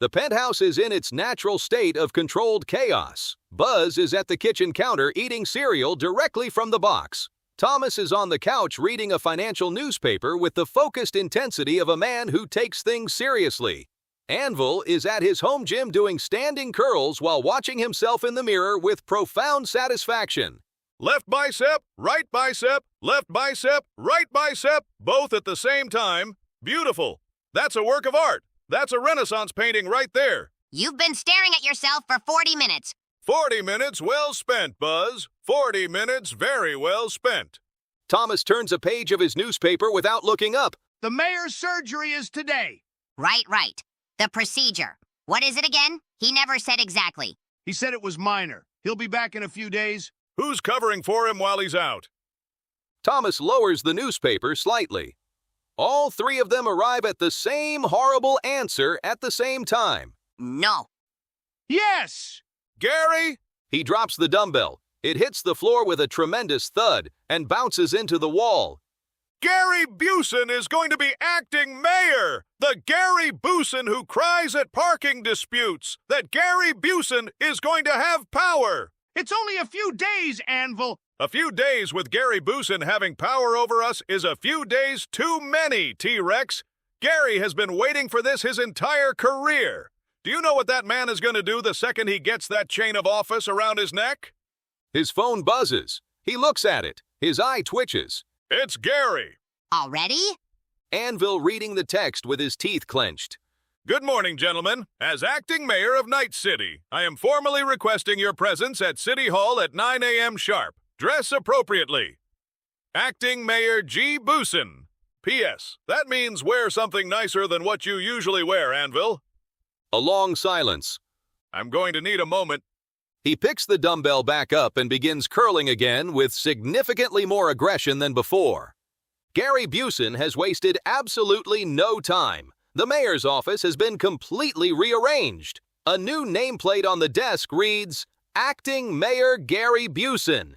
The penthouse is in its natural state of controlled chaos. Buzz is at the kitchen counter eating cereal directly from the box. Thomas is on the couch reading a financial newspaper with the focused intensity of a man who takes things seriously. Anvil is at his home gym doing standing curls while watching himself in the mirror with profound satisfaction. Left bicep, right bicep, left bicep, right bicep, both at the same time. Beautiful. That's a work of art. That's a Renaissance painting right there. You've been staring at yourself for 40 minutes. 40 minutes well spent, Buzz. 40 minutes very well spent. Thomas turns a page of his newspaper without looking up. The mayor's surgery is today. Right. The procedure. What is it again? He never said exactly. He said it was minor. He'll be back in a few days. Who's covering for him while he's out? Thomas lowers the newspaper slightly. All three of them arrive at the same horrible answer at the same time. No. Yes! Gary? He drops the dumbbell. It hits the floor with a tremendous thud and bounces into the wall. Gary Busen is going to be acting mayor! The Gary Busen who cries at parking disputes! That Gary Busen is going to have power! It's only a few days, Anvil. A few days with Gary Busen having power over us is a few days too many, T-Rex. Gary has been waiting for this his entire career. Do you know what that man is going to do the second he gets that chain of office around his neck? His phone buzzes. He looks at it. His eye twitches. It's Gary. Already? Anvil reading the text with his teeth clenched. Good morning, gentlemen. As acting mayor of Night City, I am formally requesting your presence at City Hall at 9 a.m. sharp. Dress appropriately. Acting Mayor G. Busen. P.S. That means wear something nicer than what you usually wear, Anvil. A long silence. I'm going to need a moment. He picks the dumbbell back up and begins curling again with significantly more aggression than before. Gary Busen has wasted absolutely no time. The mayor's office has been completely rearranged. A new nameplate on the desk reads, Acting Mayor Gary Busen.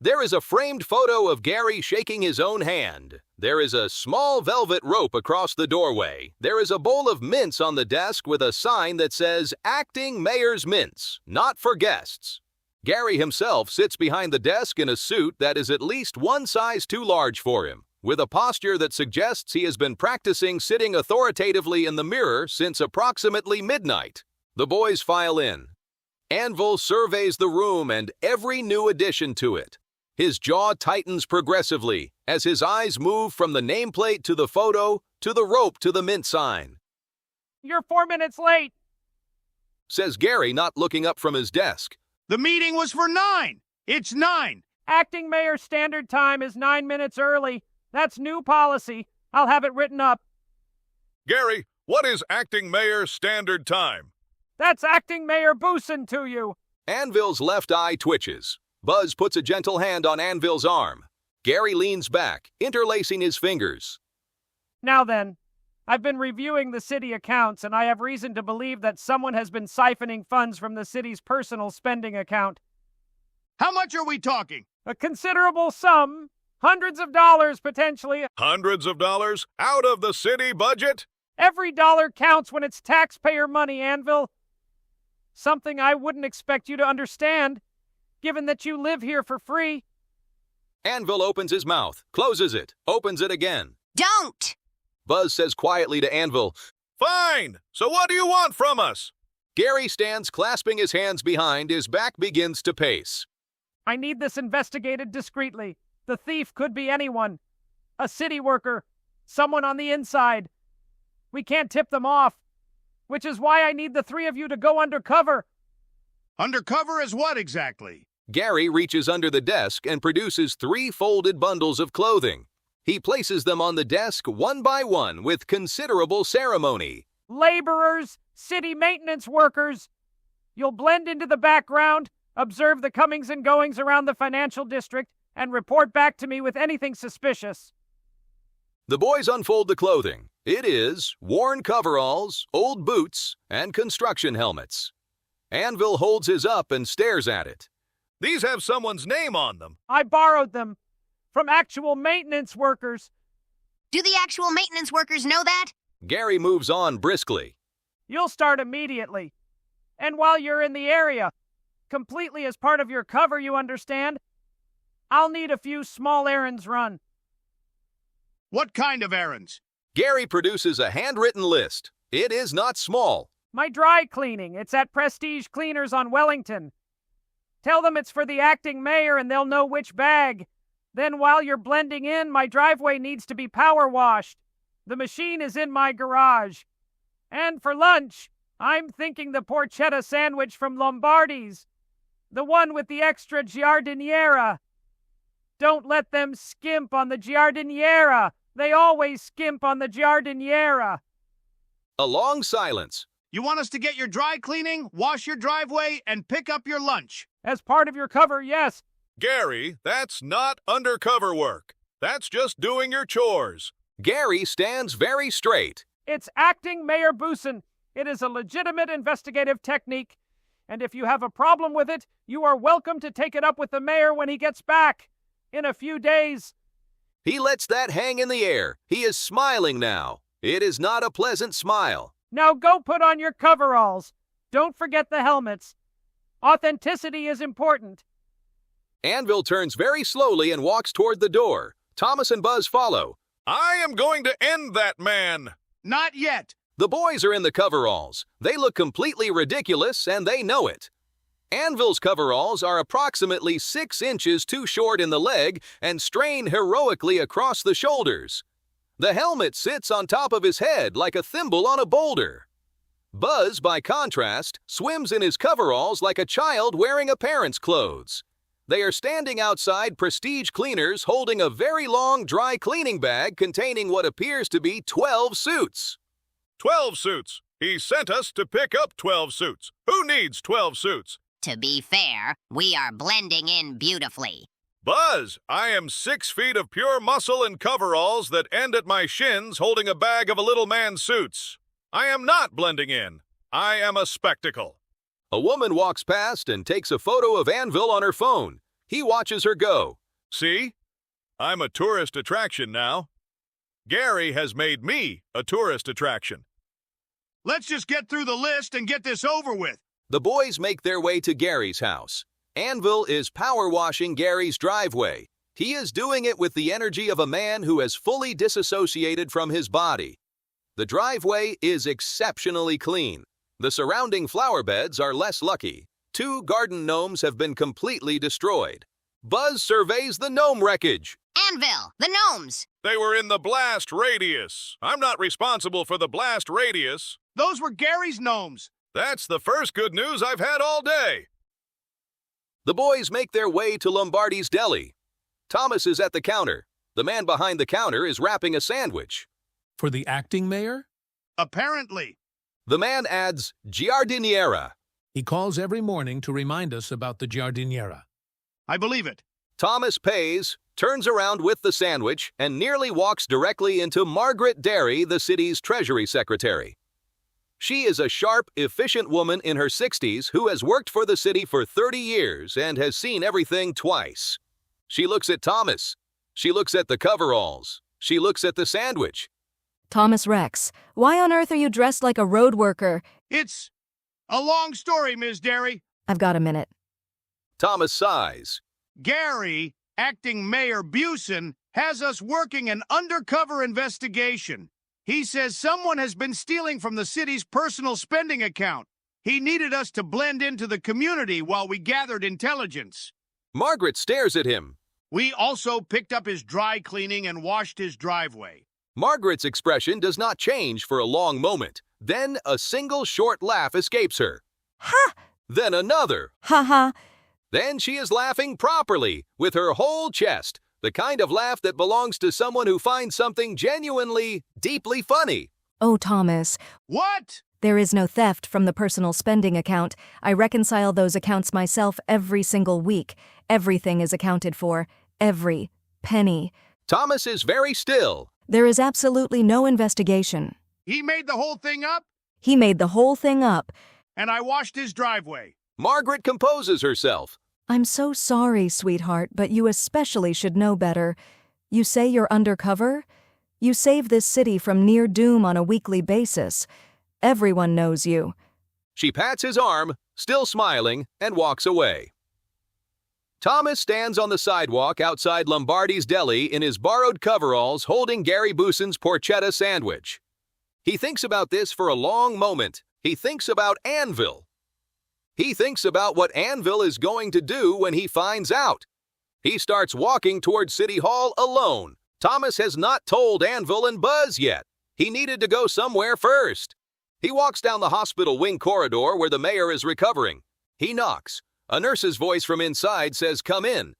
There is a framed photo of Gary shaking his own hand. There is a small velvet rope across the doorway. There is a bowl of mints on the desk with a sign that says, Acting Mayor's Mints, not for guests. Gary himself sits behind the desk in a suit that is at least one size too large for him, with a posture that suggests he has been practicing sitting authoritatively in the mirror since approximately midnight. The boys file in. Anvil surveys the room and every new addition to it. His jaw tightens progressively as his eyes move from the nameplate to the photo to the rope to the mint sign. You're 4 minutes late, Says Gary, not looking up from his desk. The meeting was for 9. It's 9. Acting mayor standard time is 9 minutes early. That's new policy. I'll have it written up. Gary, what is acting mayor standard time? That's acting Mayor Busen to you. Anvil's left eye twitches. Buzz puts a gentle hand on Anvil's arm. Gary leans back, interlacing his fingers. Now then, I've been reviewing the city accounts, and I have reason to believe that someone has been siphoning funds from the city's personal spending account. How much are we talking? A considerable sum. Hundreds of dollars, potentially. Hundreds of dollars out of the city budget? Every dollar counts when it's taxpayer money, Anvil. Something I wouldn't expect you to understand, given that you live here for free. Anvil opens his mouth, closes it, opens it again. Don't! Buzz says quietly to Anvil, Fine. So what do you want from us? Gary stands clasping his hands behind, his back begins to pace. I need this investigated discreetly. The thief could be anyone. A city worker. Someone on the inside. We can't tip them off. Which is why I need the three of you to go undercover. Undercover as what exactly? Gary reaches under the desk and produces 3 folded bundles of clothing. He places them on the desk one by one with considerable ceremony. Laborers, city maintenance workers. You'll blend into the background, observe the comings and goings around the financial district, and report back to me with anything suspicious. The boys unfold the clothing. It is worn coveralls, old boots, and construction helmets. Anvil holds his up and stares at it. These have someone's name on them. I borrowed them from actual maintenance workers. Do the actual maintenance workers know that? Gary moves on briskly. You'll start immediately. And while you're in the area, completely as part of your cover, you understand, I'll need a few small errands run. What kind of errands? Gary produces a handwritten list. It is not small. My dry cleaning. It's at Prestige Cleaners on Wellington. Tell them it's for the acting mayor and they'll know which bag. Then while you're blending in, my driveway needs to be power washed. The machine is in my garage. And for lunch, I'm thinking the porchetta sandwich from Lombardi's. The one with the extra giardiniera. Don't let them skimp on the giardiniera. They always skimp on the giardiniera. A long silence. You want us to get your dry cleaning, wash your driveway, and pick up your lunch? As part of your cover, yes. Gary, that's not undercover work. That's just doing your chores. Gary stands very straight. It's acting Mayor Boosin. It is a legitimate investigative technique. And if you have a problem with it, you are welcome to take it up with the mayor when he gets back. In a few days. He lets that hang in the air. He is smiling now. It is not a pleasant smile. Now go put on your coveralls. Don't forget the helmets. Authenticity is important. Anvil turns very slowly and walks toward the door. Thomas and Buzz follow. I am going to end that man. Not yet. The boys are in the coveralls. They look completely ridiculous, and they know it. Anvil's coveralls are approximately 6 inches too short in the leg and strain heroically across the shoulders. The helmet sits on top of his head like a thimble on a boulder. Buzz, by contrast, swims in his coveralls like a child wearing a parent's clothes. They are standing outside Prestige Cleaners holding a very long dry cleaning bag containing what appears to be 12 suits. 12 suits. He sent us to pick up 12 suits. Who needs 12 suits? To be fair, we are blending in beautifully. Buzz, I am 6 feet of pure muscle and coveralls that end at my shins holding a bag of a little man's suits. I am not blending in. I am a spectacle. A woman walks past and takes a photo of Anvil on her phone. He watches her go. See? I'm a tourist attraction now. Gary has made me a tourist attraction. Let's just get through the list and get this over with. The boys make their way to Gary's house. Anvil is power washing Gary's driveway. He is doing it with the energy of a man who has fully disassociated from his body. The driveway is exceptionally clean. The surrounding flower beds are less lucky. 2 garden gnomes have been completely destroyed. Buzz surveys the gnome wreckage. Anvil, the gnomes. They were in the blast radius. I'm not responsible for the blast radius. Those were Gary's gnomes. That's the first good news I've had all day. The boys make their way to Lombardi's deli. Thomas is at the counter. The man behind the counter is wrapping a sandwich. For the acting mayor? Apparently. The man adds giardiniera. He calls every morning to remind us about the giardiniera. I believe it. Thomas pays, turns around with the sandwich, and nearly walks directly into Margaret Derry, the city's treasury secretary. She is a sharp, efficient woman in her 60s who has worked for the city for 30 years and has seen everything twice. She looks at Thomas. She looks at the coveralls. She looks at the sandwich. Thomas Rex, why on earth are you dressed like a road worker? It's a long story, Ms. Derry. I've got a minute. Thomas sighs. Gary, acting Mayor Boosin, has us working an undercover investigation. He says someone has been stealing from the city's personal spending account. He needed us to blend into the community while we gathered intelligence. Margaret stares at him. We also picked up his dry cleaning and washed his driveway. Margaret's expression does not change for a long moment. Then a single short laugh escapes her. Ha! Then another. Ha ha! Then she is laughing properly, with her whole chest, the kind of laugh that belongs to someone who finds something genuinely, deeply funny. Oh, Thomas. What? There is no theft from the personal spending account. I reconcile those accounts myself every single week. Everything is accounted for. Every penny. Thomas is very still. There is absolutely no investigation. He made the whole thing up, He made the whole thing up. and I washed his driveway. Margaret composes herself. I'm so sorry, sweetheart, but you especially should know better. You say you're undercover? You save this city from near doom on a weekly basis. Everyone knows you. She pats his arm, still smiling, and walks away. Thomas stands on the sidewalk outside Lombardi's Deli in his borrowed coveralls holding Gary Buson's porchetta sandwich. He thinks about this for a long moment. He thinks about Anvil. He thinks about what Anvil is going to do when he finds out. He starts walking toward City Hall alone. Thomas has not told Anvil and Buzz yet. He needed to go somewhere first. He walks down the hospital wing corridor where the mayor is recovering. He knocks. A nurse's voice from inside says, "Come in."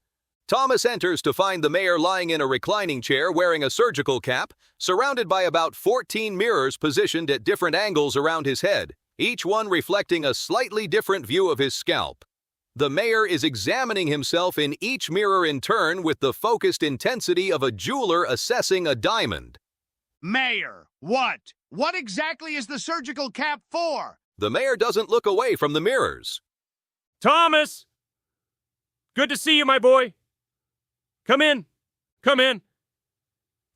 Thomas enters to find the mayor lying in a reclining chair wearing a surgical cap, surrounded by about 14 mirrors positioned at different angles around his head, each one reflecting a slightly different view of his scalp. The mayor is examining himself in each mirror in turn with the focused intensity of a jeweler assessing a diamond. Mayor, what? What exactly is the surgical cap for? The mayor doesn't look away from the mirrors. Thomas! Good to see you, my boy. Come in. Come in.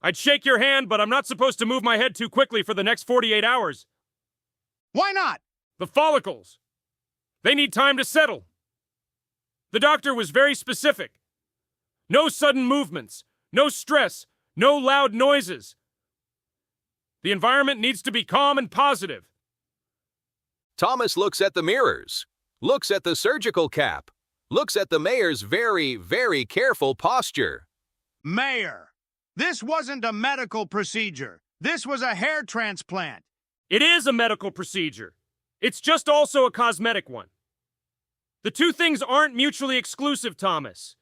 I'd shake your hand, but I'm not supposed to move my head too quickly for the next 48 hours. Why not? The follicles. They need time to settle. The doctor was very specific. No sudden movements, no stress, no loud noises. The environment needs to be calm and positive. Thomas looks at the mirrors, looks at the surgical cap, looks at the mayor's very, very careful posture. Mayor, this wasn't a medical procedure. This was a hair transplant. It is a medical procedure. It's just also a cosmetic one. The two things aren't mutually exclusive, Thomas.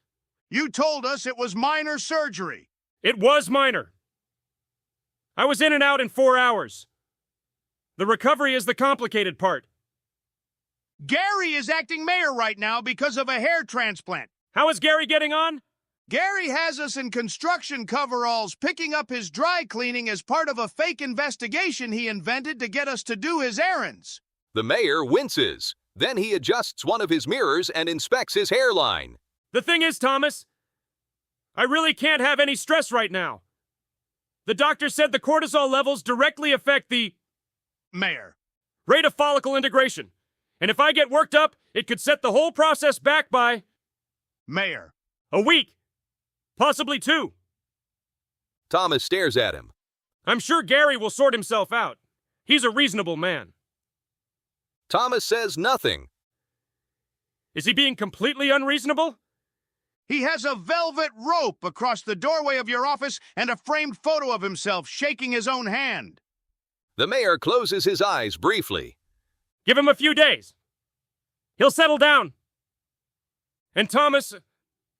You told us it was minor surgery. It was minor. I was in and out in 4 hours. The recovery is the complicated part. Gary is acting mayor right now because of a hair transplant. How is Gary getting on? Gary has us in construction coveralls picking up his dry cleaning as part of a fake investigation he invented to get us to do his errands. The mayor winces. Then he adjusts one of his mirrors and inspects his hairline. The thing is, Thomas, I really can't have any stress right now. The doctor said the cortisol levels directly affect the Mayor. rate of follicle integration. And if I get worked up, it could set the whole process back by Mayor. a week, possibly 2. Thomas stares at him. I'm sure Gary will sort himself out. He's a reasonable man. Thomas says nothing. Is he being completely unreasonable? He has a velvet rope across the doorway of your office and a framed photo of himself shaking his own hand. The mayor closes his eyes briefly. Give him a few days. He'll settle down. And Thomas,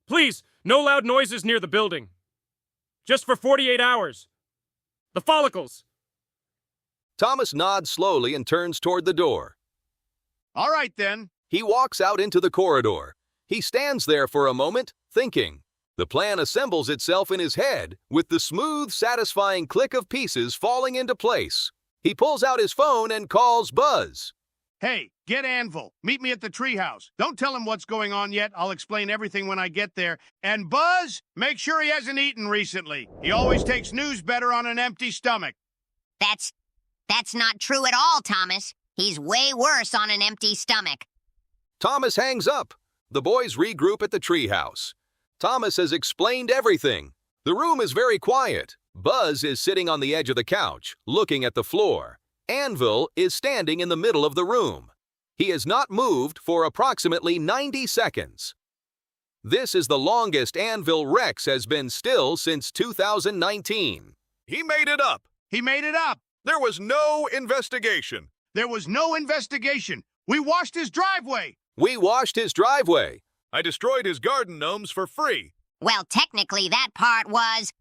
please, no loud noises near the building. Just for 48 hours. The follicles. Thomas nods slowly and turns toward the door. All right, then. He walks out into the corridor. He stands there for a moment, thinking. The plan assembles itself in his head, with the smooth, satisfying click of pieces falling into place. He pulls out his phone and calls Buzz. Hey, get Anvil. Meet me at the treehouse. Don't tell him what's going on yet. I'll explain everything when I get there. And Buzz, make sure he hasn't eaten recently. He always takes news better on an empty stomach. That's not true at all, Thomas. He's way worse on an empty stomach. Thomas hangs up. The boys regroup at the treehouse. Thomas has explained everything. The room is very quiet. Buzz is sitting on the edge of the couch, looking at the floor. Anvil is standing in the middle of the room. He has not moved for approximately 90 seconds. This is the longest Anvil Rex has been still since 2019. He made it up. He made it up. There was no investigation. There was no investigation. We washed his driveway. We washed his driveway. I destroyed his garden gnomes for free. Well, technically, that part was...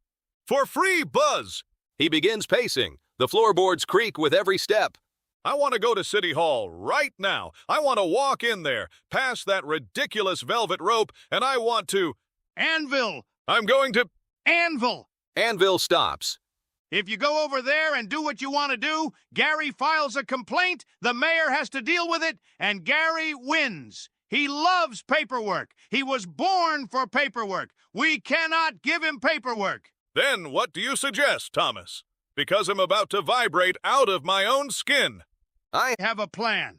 For free, Buzz! He begins pacing. The floorboards creak with every step. I want to go to City Hall right now. I want to walk in there, past that ridiculous velvet rope, and I want to... Anvil! I'm going to... Anvil! Anvil stops. If you go over there and do what you want to do, Gary files a complaint, the mayor has to deal with it, and Gary wins. He loves paperwork. He was born for paperwork. We cannot give him paperwork. Then what do you suggest, Thomas? Because I'm about to vibrate out of my own skin. I have a plan.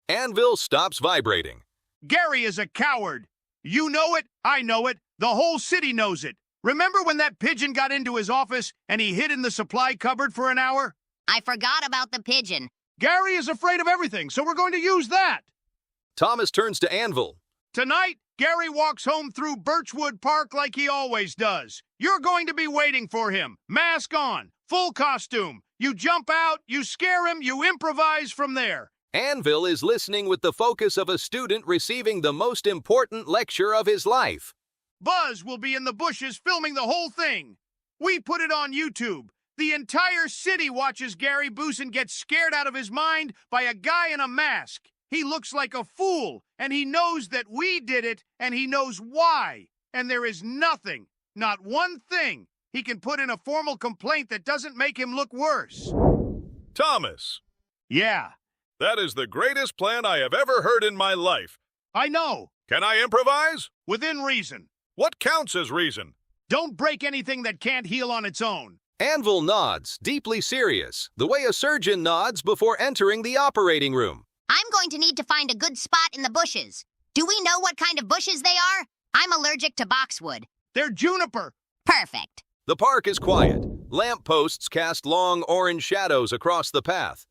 Anvil stops vibrating. Gary is a coward. You know it, I know it, the whole city knows it. Remember when that pigeon got into his office and he hid in the supply cupboard for an hour? I forgot about the pigeon. Gary is afraid of everything, so we're going to use that. Thomas turns to Anvil. Tonight, Gary walks home through Birchwood Park like he always does. You're going to be waiting for him. Mask on, full costume. You jump out, you scare him, you improvise from there. Anvil is listening with the focus of a student receiving the most important lecture of his life. Buzz will be in the bushes filming the whole thing. We put it on YouTube. The entire city watches Gary Boosin get scared out of his mind by a guy in a mask. He looks like a fool, and he knows that we did it, and he knows why. And there is nothing, not one thing, he can put in a formal complaint that doesn't make him look worse. Thomas, Yeah, that is the greatest plan I have ever heard in my life. I know. Can I improvise? Within reason. What counts as reason? Don't break anything that can't heal on its own. Anvil nods, deeply serious, the way a surgeon nods before entering the operating room. I'm going to need to find a good spot in the bushes. Do we know what kind of bushes they are? I'm allergic to boxwood. They're juniper. Perfect. The park is quiet. Lamp posts cast long orange shadows across the path.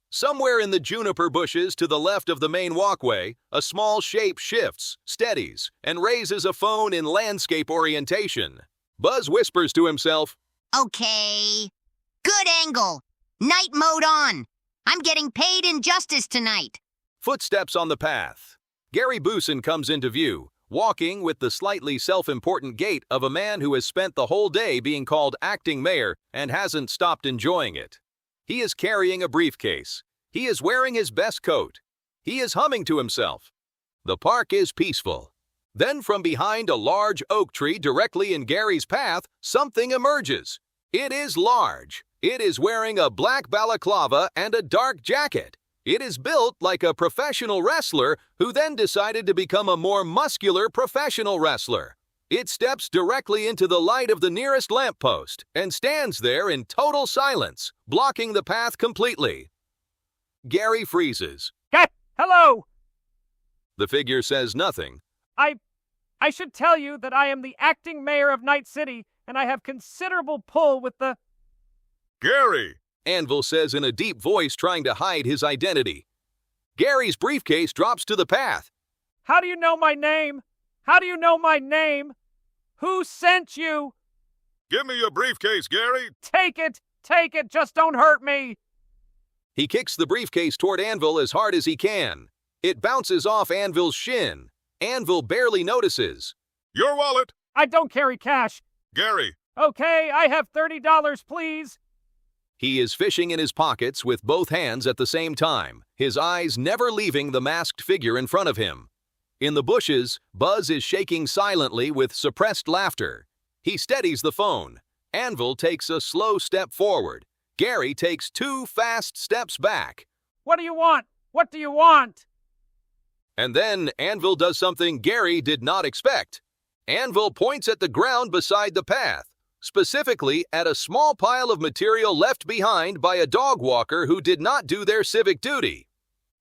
Somewhere in the juniper bushes to the left of the main walkway, a small shape shifts, steadies, and raises a phone in landscape orientation. Buzz whispers to himself, Okay. Good angle. Night mode on. I'm getting paid injustice tonight. Footsteps on the path. Gary Boosin comes into view, walking with the slightly self-important gait of a man who has spent the whole day being called acting mayor and hasn't stopped enjoying it. He is carrying a briefcase. He is wearing his best coat. He is humming to himself. The park is peaceful. Then from behind a large oak tree directly in Gary's path, something emerges. It is large. It is wearing a black balaclava and a dark jacket. It is built like a professional wrestler who then decided to become a more muscular professional wrestler. It steps directly into the light of the nearest lamppost and stands there in total silence, blocking the path completely. Gary freezes. Hello! The figure says nothing. I should tell you that I am the acting mayor of Night City, and I have considerable pull with the... Gary! Anvil says in a deep voice, trying to hide his identity. Gary's briefcase drops to the path. How do you know my name? How do you know my name? Who sent you? Give me your briefcase, Gary. Take it! Take it! Just don't hurt me! He kicks the briefcase toward Anvil as hard as he can. It bounces off Anvil's shin. Anvil barely notices. Your wallet. I don't carry cash. Gary. Okay, I have $30, please. He is fishing in his pockets with both hands at the same time, his eyes never leaving the masked figure in front of him. In the bushes, Buzz is shaking silently with suppressed laughter. He steadies the phone. Anvil takes a slow step forward. Gary takes 2 fast steps back. What do you want? What do you want? And then Anvil does something Gary did not expect. Anvil points at the ground beside the path, specifically at a small pile of material left behind by a dog walker who did not do their civic duty.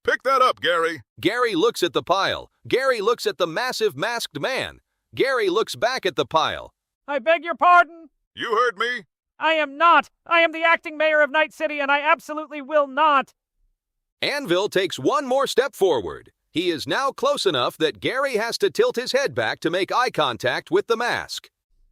Pick that up, Gary. Gary looks at the pile. Gary looks at the massive masked man. Gary looks back at the pile. I beg your pardon? You heard me. I am not. I am the acting mayor of Night City, and I absolutely will not. Anvil takes one more step forward. He is now close enough that Gary has to tilt his head back to make eye contact with the mask.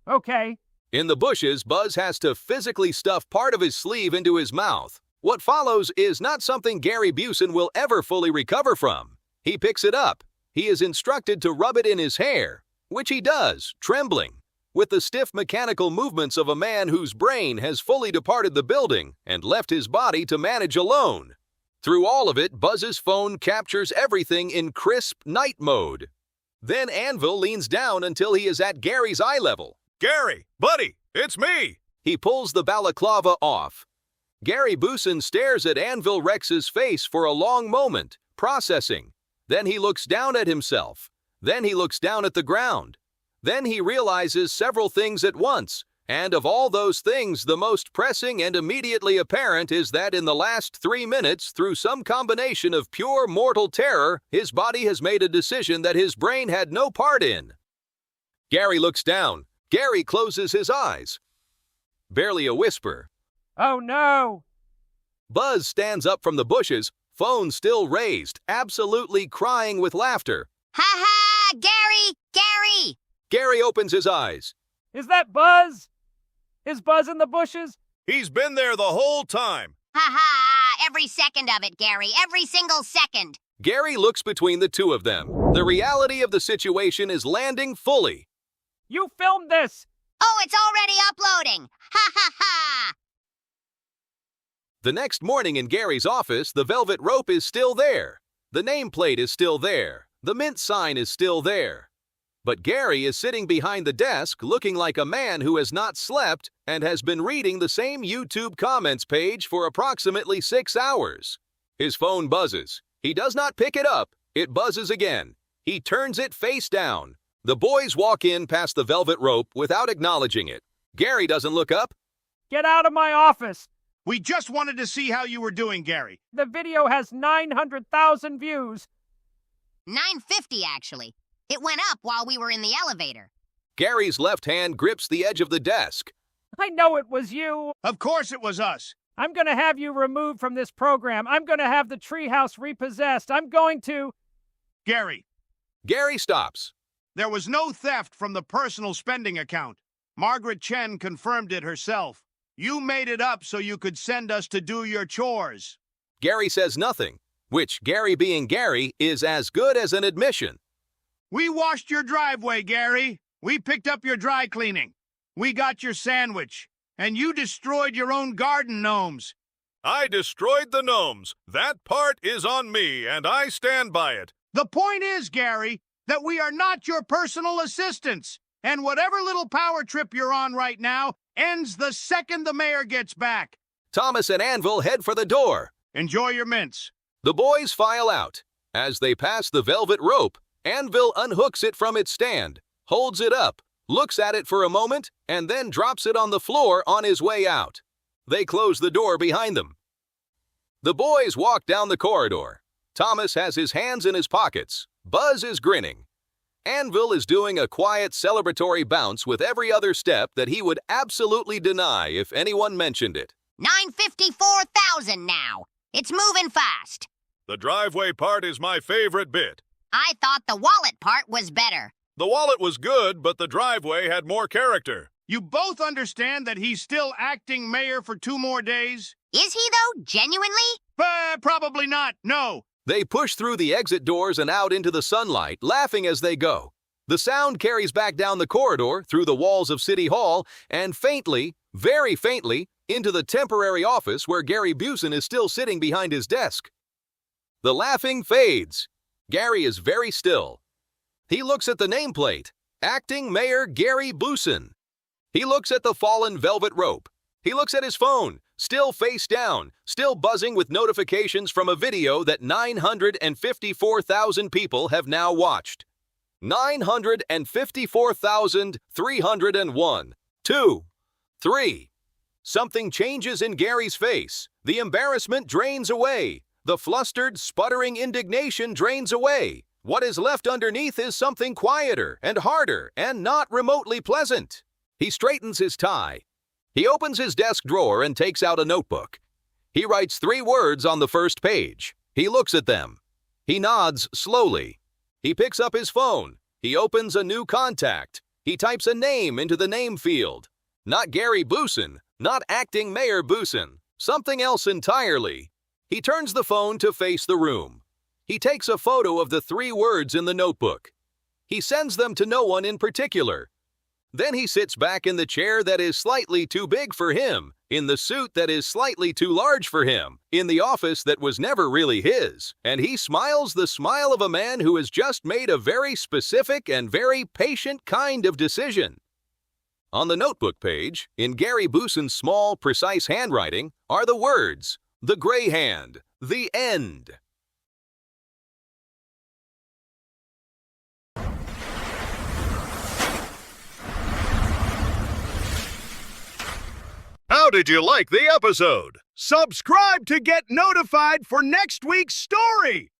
Okay. In the bushes, Buzz has to physically stuff part of his sleeve into his mouth. What follows is not something Gary Boosin will ever fully recover from. He picks it up. He is instructed to rub it in his hair, which he does, trembling, with the stiff mechanical movements of a man whose brain has fully departed the building and left his body to manage alone. Through all of it, Buzz's phone captures everything in crisp night mode. Then Anvil leans down until he is at Gary's eye level. Gary, buddy, it's me. He pulls the balaclava off. Gary Boosin stares at Anvil Rex's face for a long moment, processing. Then he looks down at himself. Then he looks down at the ground. Then he realizes several things at once. And of all those things, the most pressing and immediately apparent is that in the last 3 minutes, through some combination of pure mortal terror, his body has made a decision that his brain had no part in. Gary looks down. Gary closes his eyes. Barely a whisper. Oh no! Buzz stands up from the bushes, phone still raised, absolutely crying with laughter. Ha ha! Gary! Gary! Gary opens his eyes. Is that Buzz? Is Buzz in the bushes? He's been there the whole time. Ha ha! Every second of it, Gary. Every single second. Gary looks between the two of them. The reality of the situation is landing fully. You filmed this! Oh, it's already uploading! Ha ha ha! The next morning in Gary's office, the velvet rope is still there. The nameplate is still there. The mint sign is still there. But Gary is sitting behind the desk looking like a man who has not slept and has been reading the same YouTube comments page for approximately 6 hours. His phone buzzes. He does not pick it up. It buzzes again. He turns it face down. The boys walk in past the velvet rope without acknowledging it. Gary doesn't look up. Get out of my office! We just wanted to see how you were doing, Gary. The video has 900,000 views. 950, actually. It went up while we were in the elevator. Gary's left hand grips the edge of the desk. I know it was you. Of course it was us. I'm going to have you removed from this program. I'm going to have the treehouse repossessed. I'm going to... Gary, Gary stops. there was no theft from the personal spending account. Margaret Chen confirmed it herself. You made it up so you could send us to do your chores. Gary says nothing, which, Gary being Gary, is as good as an admission. We washed your driveway, Gary. We picked up your dry cleaning. We got your sandwich. And you destroyed your own garden gnomes. I destroyed the gnomes. That part is on me, and I stand by it. The point is, Gary, that we are not your personal assistants. And whatever little power trip you're on right now ends the second the mayor gets back. Thomas and Anvil head for the door. Enjoy your mints. The boys file out. As they pass the velvet rope, Anvil unhooks it from its stand, holds it up, looks at it for a moment, and then drops it on the floor on his way out. They close the door behind them. The boys walk down the corridor. Thomas has his hands in his pockets. Buzz is grinning. Anvil is doing a quiet celebratory bounce with every other step that he would absolutely deny if anyone mentioned it. 954,000 now. It's moving fast. The driveway part is my favorite bit. I thought the wallet part was better. The wallet was good, but the driveway had more character. You both understand that he's still acting mayor for 2 more days? Is he, though? Genuinely? Probably not, no. They push through the exit doors and out into the sunlight, laughing as they go. The sound carries back down the corridor, through the walls of City Hall, and faintly, very faintly, into the temporary office where Gary Busen is still sitting behind his desk. The laughing fades. Gary is very still. He looks at the nameplate, Acting Mayor Gary Busen. He looks at the fallen velvet rope. He looks at his phone, still face down, still buzzing with notifications from a video that 954,000 people have now watched. 954,301. 2. 3. Something changes in Gary's face. The embarrassment drains away. The flustered, sputtering indignation drains away. What is left underneath is something quieter and harder and not remotely pleasant. He straightens his tie. He opens his desk drawer and takes out a notebook. He writes 3 words on the first page. He looks at them. He nods slowly. He picks up his phone. He opens a new contact. He types a name into the name field. Not Gary Busen, not Acting Mayor Busen, something else entirely. He turns the phone to face the room. He takes a photo of the 3 words in the notebook. He sends them to no one in particular. Then he sits back in the chair that is slightly too big for him, in the suit that is slightly too large for him, in the office that was never really his, and he smiles the smile of a man who has just made a very specific and very patient kind of decision. On the notebook page, in Gary Busen's small, precise handwriting, are the words, "The Gray Hand, the End." How did you like the episode? Subscribe to get notified for next week's story.